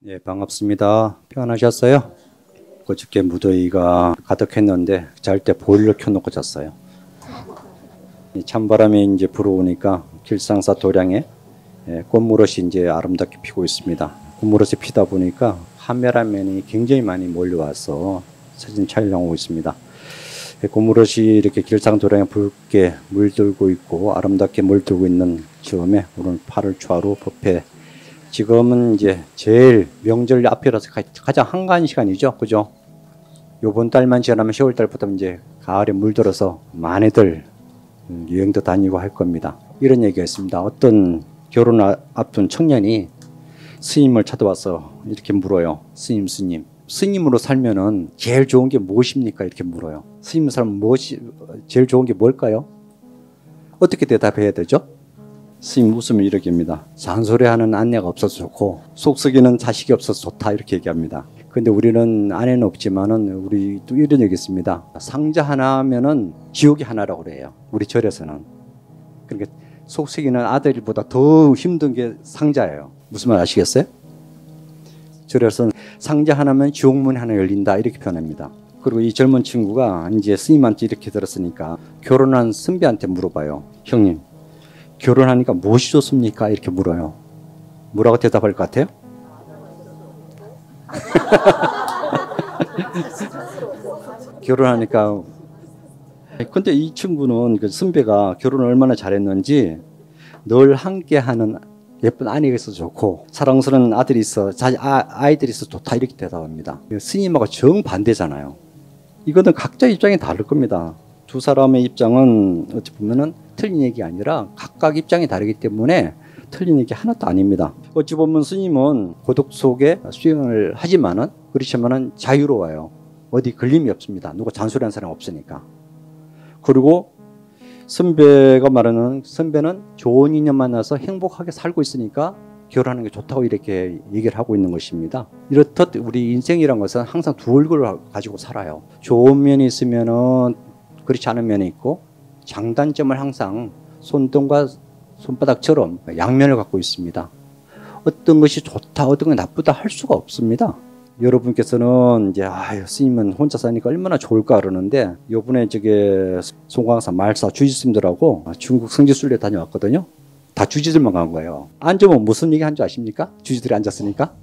예, 반갑습니다. 평안하셨어요? 그저께 무더위가 가득했는데 잘 때 보일러 켜놓고 잤어요. 이 찬바람이 이제 불어오니까 길상사 도량에 꽃무릇이 이제 아름답게 피고 있습니다. 꽃무릇이 피다 보니까 한면한면이 굉장히 많이 몰려와서 사진 촬영하고 있습니다. 꽃무릇이 이렇게 길상 도량에 붉게 물들고 있고 아름답게 물들고 있는 즈음에 오늘 8월 초하루 법회, 지금은 이제 제일 명절 앞이라서 가장 한가한 시간이죠. 그죠? 요번 달만 지나면 10월 달부터 이제 가을에 물들어서 많이들 여행도 다니고 할 겁니다. 이런 얘기가 있습니다. 어떤 결혼 앞둔 청년이 스님을 찾아와서 이렇게 물어요. 스님. 스님으로 살면은 제일 좋은 게 무엇입니까? 이렇게 물어요. 스님으로 살면 무엇이 제일 좋은 게 뭘까요? 어떻게 대답해야 되죠? 스님 웃으면 이렇게 합니다. 잔소리하는 아내가 없어서 좋고 속 썩이는 자식이 없어서 좋다, 이렇게 얘기합니다. 근데 우리는 아내는 없지만은 우리 또 이런 얘기 있습니다. 상자 하나면은 지옥이 하나라고 그래요. 우리 절에서는. 그러니까 속 썩이는 아들보다 더 힘든 게 상자예요. 무슨 말 아시겠어요? 절에서는 상자 하나면 지옥문이 하나 열린다, 이렇게 표현합니다. 그리고 이 젊은 친구가 이제 스님한테 이렇게 들었으니까 결혼한 선배한테 물어봐요. 형님, 결혼하니까 무엇이 좋습니까? 이렇게 물어요. 뭐라고 대답할 것 같아요? 결혼하니까. 근데 이 친구는 그 선배가 결혼을 얼마나 잘했는지 늘 함께하는 예쁜 아내가 있어서 좋고 사랑스러운 아들이 있어, 아이들이 있어 좋다, 이렇게 대답합니다. 스님하고 정반대잖아요. 이거는 각자 입장이 다를 겁니다. 두 사람의 입장은 어찌 보면은 틀린 얘기 아니라 각각 입장이 다르기 때문에 틀린 얘기 하나도 아닙니다. 어찌 보면 스님은 고독 속에 수행을 하지만은, 그렇지만은 자유로워요. 어디 걸림이 없습니다. 누가 잔소리하는 사람 없으니까. 그리고 선배가 말하는, 선배는 좋은 인연 만나서 행복하게 살고 있으니까 결혼하는 게 좋다고 이렇게 얘기를 하고 있는 것입니다. 이렇듯 우리 인생이란 것은 항상 두 얼굴을 가지고 살아요. 좋은 면이 있으면은 그렇지 않은 면이 있고, 장단점을 항상 손등과 손바닥처럼 양면을 갖고 있습니다. 어떤 것이 좋다, 어떤 것이 나쁘다 할 수가 없습니다. 여러분께서는 이제 스님은 혼자 사니까 얼마나 좋을까 그러는데, 요번에 저게 송광사 말사 주지스님들하고 중국 성지순례 다녀왔거든요. 다 주지들만 간 거예요. 앉으면 무슨 얘기 한 줄 아십니까? 주지들이 앉았으니까.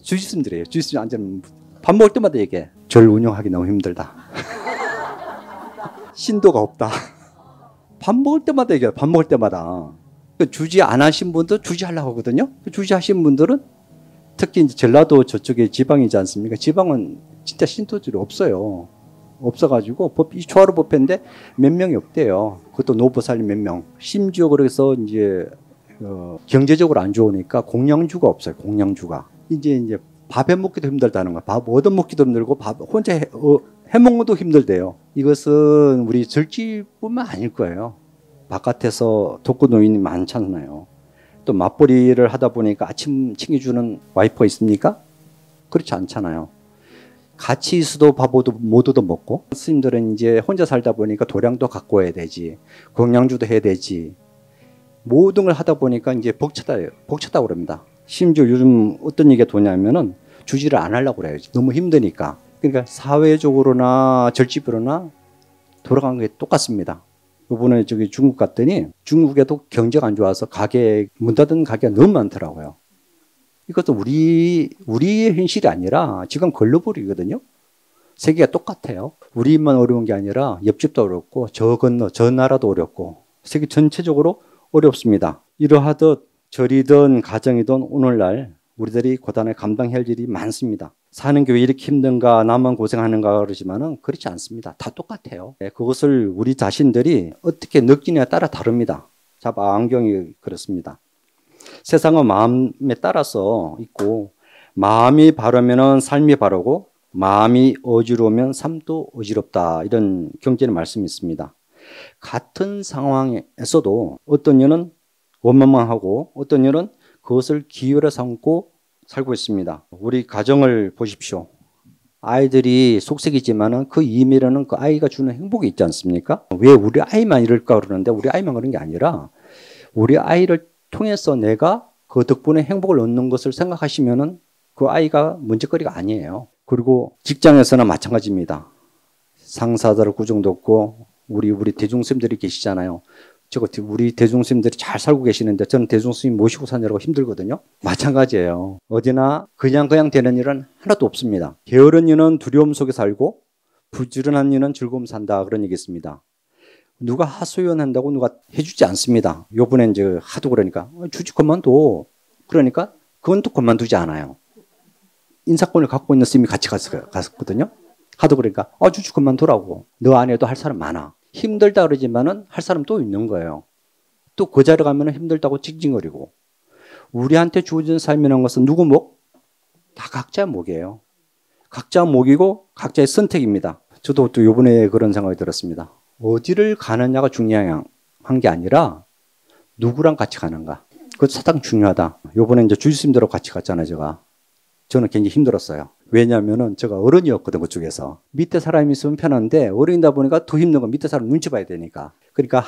주지스님들이에요. 주지스님 앉으면 밥 먹을 때마다 얘기해. 절 운영하기 너무 힘들다. 신도가 없다. 밥 먹을 때마다 얘기해요. 밥 먹을 때마다. 주지 안 하신 분도 주지 하려고 하거든요. 주지 하신 분들은 특히 이제 전라도 저쪽에 지방이지 않습니까? 지방은 진짜 신도들이 없어요. 없어가지고 이 초하루 법회인데 몇 명이 없대요. 그것도 노보살님 몇 명. 심지어 그래서 이제 경제적으로 안 좋으니까 공양주가 없어요. 공양주가. 이제 밥해 먹기도 힘들다는 거야. 밥 얻어 먹기도 힘들고 밥 혼자 해먹는 것도 힘들대요. 이것은 우리 절집뿐만 아닐 거예요. 바깥에서 독거노인이 많잖아요. 또 맞벌이를 하다 보니까 아침 챙겨주는 와이퍼 있습니까? 그렇지 않잖아요. 같이 있어도 밥 못 얻어 먹고, 스님들은 이제 혼자 살다 보니까 도량도 갖고 와야 되지, 공양주도 해야 되지, 모든 걸 하다 보니까 이제 벅차다고 그럽니다. 심지어 요즘 어떤 얘기가 도냐면은 주지를 안 하려고 그래요. 너무 힘드니까. 그러니까 사회적으로나 절집으로나 돌아간 게 똑같습니다. 이번에 저기 중국 갔더니 중국에도 경제가 안 좋아서 문 닫은 가게가 너무 많더라고요. 이것도 우리의 현실이 아니라 지금 글로벌이거든요. 세계가 똑같아요. 우리만 어려운 게 아니라 옆집도 어렵고 저 나라도 어렵고 세계 전체적으로 어렵습니다. 이러하듯 절이든 가정이든 오늘날 우리들이 고단에 감당해야 할 일이 많습니다. 사는 게 왜 이렇게 힘든가, 나만 고생하는가 그러지만은 그렇지 않습니다. 다 똑같아요. 그것을 우리 자신들이 어떻게 느끼냐에 따라 다릅니다. 안경이 그렇습니다. 세상은 마음에 따라서 있고, 마음이 바르면은 삶이 바르고 마음이 어지러우면 삶도 어지럽다, 이런 경전의 말씀이 있습니다. 같은 상황에서도 어떤 년은 원망하고 어떤 년은 그것을 기회로 삼고 살고 있습니다. 우리 가정을 보십시오. 아이들이 속색이지만은 그 이면에는 그 아이가 주는 행복이 있지 않습니까? 왜 우리 아이만 이럴까 그러는데, 우리 아이만 그런 게 아니라 우리 아이를 통해서 내가 그 덕분에 행복을 얻는 것을 생각하시면은 그 아이가 문제거리가 아니에요. 그리고 직장에서는 마찬가지입니다. 상사들 구정도 없고 우리 대중스님들이 계시잖아요. 우리 대중스님들이 잘 살고 계시는데 저는 대중스님 모시고 사느라고 힘들거든요. 마찬가지예요. 어디나 그냥 되는 일은 하나도 없습니다. 게으른 이는 두려움 속에 살고 부지런한 이는 즐거움 산다 그런 얘기 있습니다. 누가 하소연한다고 누가 해주지 않습니다. 요번에 이제 하도 그러니까 주지 그만둬. 그러니까 그건 또 그만두지 않아요. 인사권을 갖고 있는 스님이 같이 갔거든요. 하도 그러니까 주지 그만두라고. 너 안 해도 할 사람 많아. 힘들다 그러지만은 할 사람 또 있는 거예요. 또 그 자리에 가면 힘들다고 찡찡거리고. 우리한테 주어진 삶이라는 것은 누구 목? 다 각자 목이에요. 각자 목이고 각자의 선택입니다. 저도 또 요번에 그런 생각이 들었습니다. 어디를 가느냐가 중요한 게 아니라 누구랑 같이 가는가. 그것도 상당히 중요하다. 요번에 이제 주지스님들하고 같이 갔잖아요, 제가. 저는 굉장히 힘들었어요. 왜냐하면은 제가 어른이었거든, 그쪽에서. 밑에 사람이 있으면 편한데 어른이다 보니까 더 힘든 건 밑에 사람 눈치 봐야 되니까. 그러니까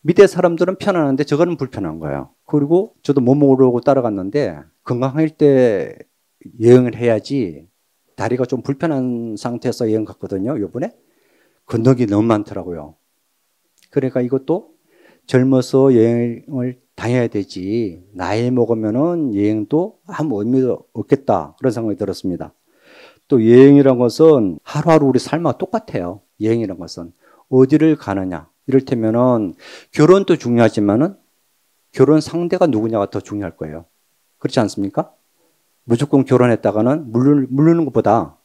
밑에 사람들은 편안한데 저거는 불편한 거예요. 그리고 저도 못 모르고 따라갔는데 건강할 때 여행을 해야지 다리가 좀 불편한 상태에서 여행 갔거든요, 요번에. 건너기 너무 많더라고요. 그러니까 이것도 젊어서 여행을 다녀야 되지. 나이 먹으면은 여행도 아무 의미도 없겠다. 그런 생각이 들었습니다. 또 여행이란 것은 하루하루 우리 삶과 똑같아요. 여행이란 것은 어디를 가느냐. 이를테면은 결혼도 중요하지만은 결혼 상대가 누구냐가 더 중요할 거예요. 그렇지 않습니까? 무조건 결혼했다가는 물르는 것보다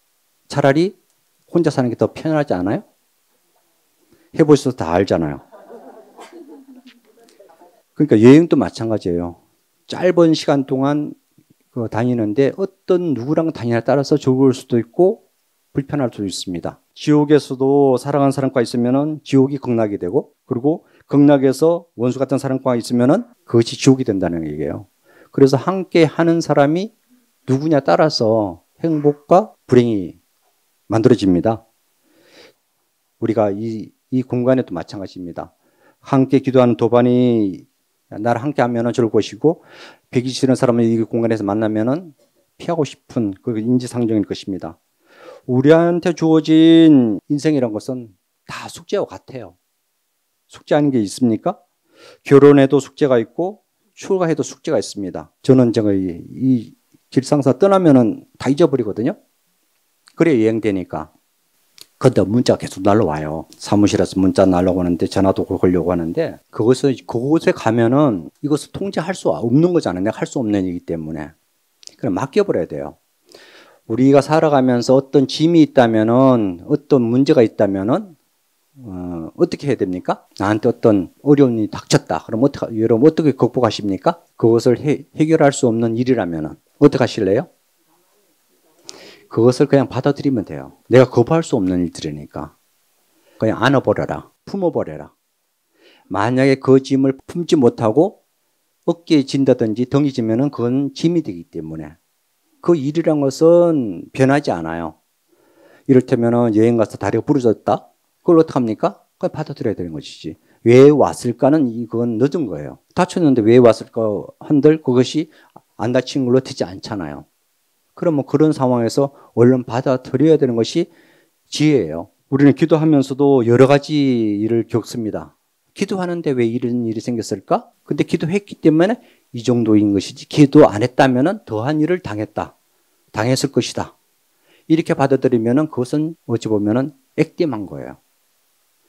차라리 혼자 사는 게 더 편하지 않아요? 해보셔서 다 알잖아요. 그러니까 여행도 마찬가지예요. 짧은 시간 동안 다니는데 어떤 누구랑 다니냐에 따라서 좋을 수도 있고 불편할 수도 있습니다. 지옥에서도 사랑하는 사람과 있으면은 지옥이 극락이 되고, 그리고 극락에서 원수 같은 사람과 있으면은 그것이 지옥이 된다는 얘기예요. 그래서 함께 하는 사람이 누구냐 따라서 행복과 불행이 만들어집니다. 우리가 이 공간에도 마찬가지입니다. 함께 기도하는 도반이 나랑 함께 하면은 좋을 것이고, 배기 싫은 사람을 이 공간에서 만나면은 피하고 싶은 그 인지상정일 것입니다. 우리한테 주어진 인생이란 것은 다 숙제와 같아요. 숙제 아닌 게 있습니까? 결혼해도 숙제가 있고, 출가해도 숙제가 있습니다. 저는 제가 이 길상사 떠나면은 다 잊어버리거든요. 그래 여행되니까. 근데 문자가 계속 날라와요. 사무실에서 문자 날라오는데 전화도 걸려고 하는데 그곳에 가면은 이것을 통제할 수 없는 거잖아요. 내가 할 수 없는 일이기 때문에. 그럼 맡겨버려야 돼요. 우리가 살아가면서 어떤 짐이 있다면은 어떤 문제가 있다면은 어떻게 해야 됩니까? 나한테 어떤 어려움이 닥쳤다. 그럼 여러분 어떻게 극복하십니까? 그것을 해결할 수 없는 일이라면은 어떻게 하실래요? 그것을 그냥 받아들이면 돼요. 내가 거부할 수 없는 일들이니까. 그냥 안아버려라. 품어버려라. 만약에 그 짐을 품지 못하고 어깨에 진다든지 덩이 지면은 그건 짐이 되기 때문에 그 일이란 것은 변하지 않아요. 이를테면은 여행 가서 다리가 부러졌다? 그걸 어떡합니까? 그걸 받아들여야 되는 것이지. 왜 왔을까는 그건 늦은 거예요. 다쳤는데 왜 왔을까 한들 그것이 안 다친 걸로 되지 않잖아요. 그러면 그런 상황에서 얼른 받아들여야 되는 것이 지혜예요. 우리는 기도하면서도 여러 가지 일을 겪습니다. 기도하는데 왜 이런 일이 생겼을까? 근데 기도했기 때문에 이 정도인 것이지 기도 안 했다면 더한 일을 당했을 것이다. 이렇게 받아들이면 그것은 어찌 보면 액땜한 거예요.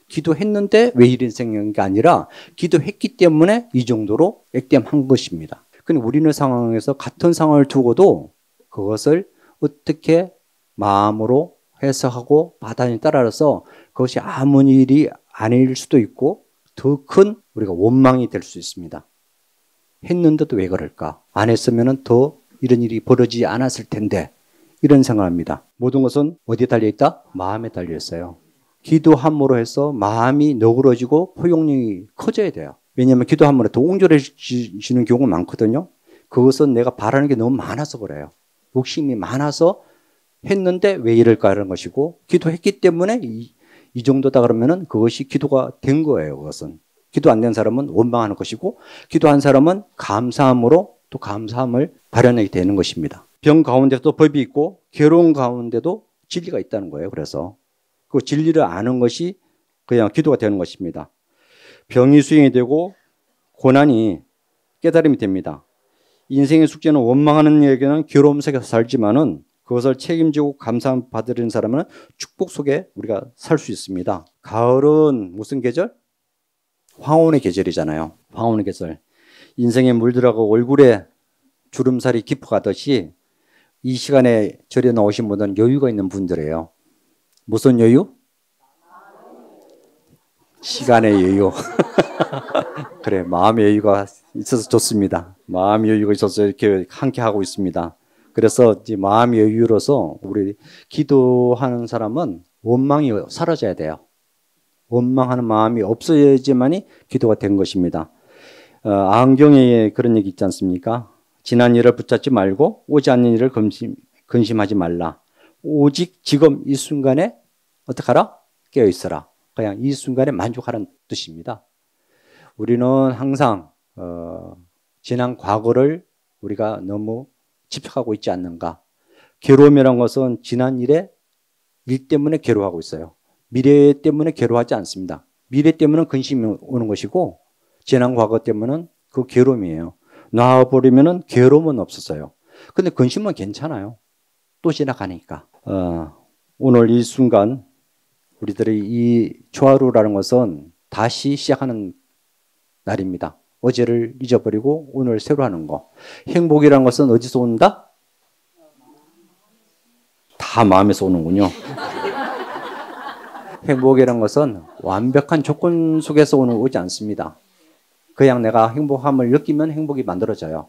기도했는데 왜 이런 생긴 게 아니라 기도했기 때문에 이 정도로 액땜한 것입니다. 근데 우리는 상황에서 같은 상황을 두고도 그것을 어떻게 마음으로 해석하고 받아들이느냐에 따라서 그것이 아무 일이 아닐 수도 있고 더 큰 우리가 원망이 될 수 있습니다. 했는데도 왜 그럴까? 안 했으면 더 이런 일이 벌어지지 않았을 텐데 이런 생각합니다. 모든 것은 어디에 달려있다? 마음에 달려있어요. 기도함으로 해서 마음이 너그러지고 포용력이 커져야 돼요. 왜냐하면 기도함으로 더 옹졸해지는 경우가 많거든요. 그것은 내가 바라는 게 너무 많아서 그래요. 욕심이 많아서 했는데 왜 이럴까 하는 것이고 기도했기 때문에 이 정도다 그러면은 그것이 기도가 된 거예요. 그것은 기도 안 된 사람은 원망하는 것이고 기도한 사람은 감사함으로 또 감사함을 발현하게 되는 것입니다. 병 가운데도 법이 있고 괴로운 가운데도 진리가 있다는 거예요. 그래서 그 진리를 아는 것이 그냥 기도가 되는 것입니다. 병이 수행이 되고 고난이 깨달음이 됩니다. 인생의 숙제는 원망하는 이에게는 괴로움 속에서 살지만은 그것을 책임지고 감사함 받으려는 사람은 축복 속에 우리가 살 수 있습니다. 가을은 무슨 계절? 황혼의 계절이잖아요. 황혼의 계절. 인생에 물들어가고 얼굴에 주름살이 깊어가듯이 이 시간에 절에 나오신 분들은 여유가 있는 분들이에요. 무슨 여유? 시간의 여유. 그래, 마음의 여유가 있어서 좋습니다. 마음의 여유가 있어서 이렇게 함께 하고 있습니다. 그래서 이제 마음의 여유로서 우리 기도하는 사람은 원망이 사라져야 돼요. 원망하는 마음이 없어야지만이 기도가 된 것입니다. 안경에 그런 얘기 있지 않습니까? 지난 일을 붙잡지 말고 오지 않는 일을 근심하지 말라. 오직 지금 이 순간에 어떻게 하라? 깨어 있어라. 그냥 이 순간에 만족하라는 뜻입니다. 우리는 항상 지난 과거를 우리가 너무 집착하고 있지 않는가. 괴로움이란 것은 지난 일 때문에 괴로워하고 있어요. 미래 때문에 괴로워하지 않습니다. 미래 때문에 근심이 오는 것이고 지난 과거 때문은 그 괴로움이에요. 놔버리면 괴로움은 없었어요. 근데 근심은 괜찮아요. 또 지나가니까. 오늘 이 순간 우리들의 이 초하루라는 것은 다시 시작하는 날입니다. 어제를 잊어버리고 오늘 새로 하는 거. 행복이라는 것은 어디서 온다? 다 마음에서 오는군요. 행복이라는 것은 완벽한 조건 속에서 오지 않습니다. 그냥 내가 행복함을 느끼면 행복이 만들어져요.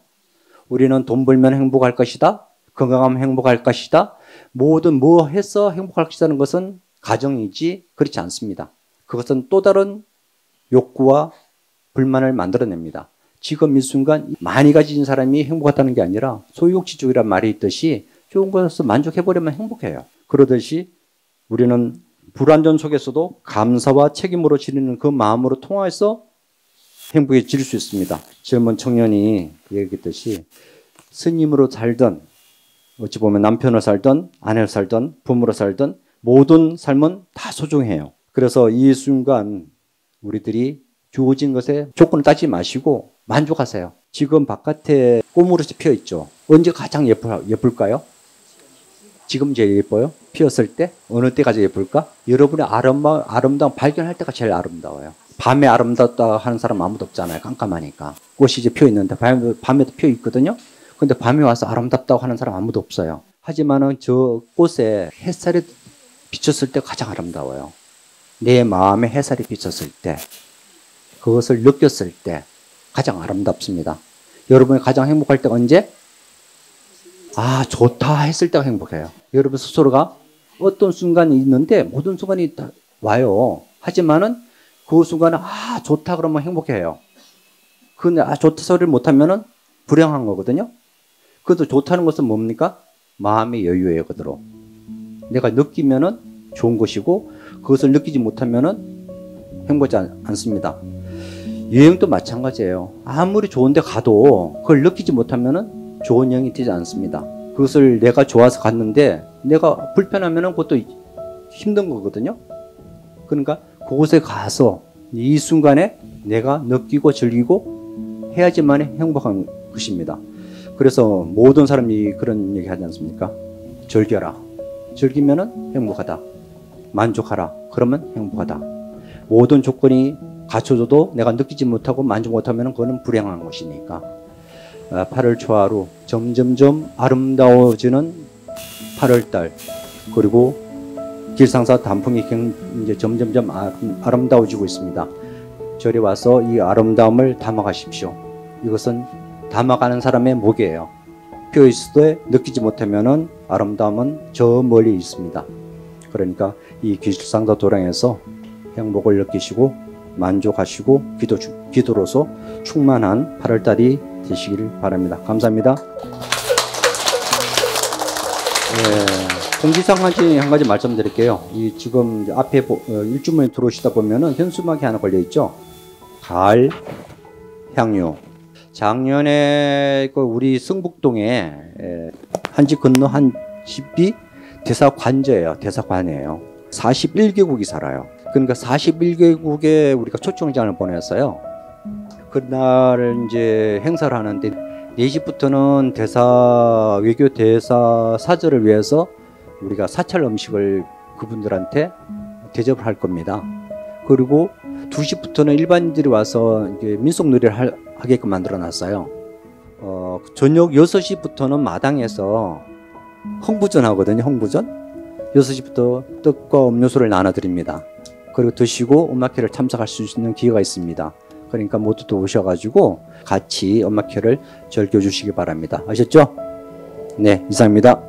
우리는 돈 벌면 행복할 것이다. 건강하면 행복할 것이다. 뭐든 뭐 해서 행복할 것이라는 것은 가정이지 그렇지 않습니다. 그것은 또 다른 욕구와 불만을 만들어냅니다. 지금 이 순간 많이 가진 사람이 행복하다는 게 아니라 소유욕지족이란 말이 있듯이 좋은 것에서 만족해버리면 행복해요. 그러듯이 우리는 불완전 속에서도 감사와 책임으로 지니는 그 마음으로 통화해서 행복해질 수 있습니다. 젊은 청년이 얘기했듯이 스님으로 살든 어찌 보면 남편으로 살든 아내로 살든 부모로 살든 모든 삶은 다 소중해요. 그래서 이 순간 우리들이 주어진 것에 조건을 따지지 마시고 만족하세요. 지금 바깥에 꽃무릇이 피어 있죠. 언제 가장 예쁠까요? 지금 제일 예뻐요? 피었을 때? 어느 때가 제일 예쁠까? 여러분의 아름다움 발견할 때가 제일 아름다워요. 밤에 아름답다 하는 사람 아무도 없잖아요. 깜깜하니까. 꽃이 이제 피어 있는데 밤에도 피어 있거든요. 근데 밤에 와서 아름답다고 하는 사람 아무도 없어요. 하지만은 저 꽃에 햇살이 비쳤을 때 가장 아름다워요. 내 마음에 햇살이 비쳤을 때, 그것을 느꼈을 때 가장 아름답습니다. 여러분이 가장 행복할 때가 언제? 아, 좋다 했을 때가 행복해요. 여러분 스스로가 어떤 순간이 있는데 모든 순간이 다 와요. 하지만은 그 순간에 아, 좋다 그러면 행복해요. 근데 아, 좋다 소리를 못하면은 불행한 거거든요. 그래도 좋다는 것은 뭡니까? 마음의 여유예요, 그대로. 내가 느끼면은 좋은 것이고 그것을 느끼지 못하면은 행복하지 않습니다. 여행도 마찬가지예요. 아무리 좋은데 가도 그걸 느끼지 못하면은 좋은 여행이 되지 않습니다. 그것을 내가 좋아서 갔는데 내가 불편하면은 그것도 힘든 거거든요. 그러니까 그곳에 가서 이 순간에 내가 느끼고 즐기고 해야지만 행복한 것입니다. 그래서 모든 사람이 그런 얘기 하지 않습니까? 즐겨라. 즐기면은 행복하다. 만족하라. 그러면 행복하다. 모든 조건이 갖춰져도 내가 느끼지 못하고 만족 못하면 그거는 불행한 것이니까. 8월 초하루 점점점 아름다워지는 8월달 그리고 길상사 단풍이 이제 점점점 아름다워지고 있습니다. 절에 와서 이 아름다움을 담아가십시오. 이것은 담아가는 사람의 목이에요. 피어 있을 때 느끼지 못하면은 아름다움은 저 멀리 있습니다. 그러니까 이 길상사 도량에서 행복을 느끼시고 만족하시고 기도로서 충만한 8월달이 되시기를 바랍니다. 감사합니다. 공지사항 한 가지 말씀드릴게요. 이 지금 앞에 일주문에 들어오시다 보면은 현수막이 하나 걸려 있죠. 가을 향유. 작년에 그 우리 성북동에 한 집 건너 한 집이 대사관제예요. 대사관이에요. 41개국이 살아요. 그러니까 41개국에 우리가 초청장을 보냈어요. 그날 이제 행사를 하는데 4시부터는 외교 대사 사절을 위해서 우리가 사찰 음식을 그분들한테 대접을 할 겁니다. 그리고 2시부터는 일반인들이 와서 이제 민속놀이를 하게끔 만들어 놨어요. 저녁 6시부터는 마당에서 홍부전 하거든요. 홍부전. 6시부터 떡과 음료수를 나눠드립니다. 그리고 드시고 엄마캐를 참석할 수 있는 기회가 있습니다. 그러니까 모두도 오셔가지고 같이 엄마캐를 즐겨주시기 바랍니다. 아셨죠? 네, 이상입니다.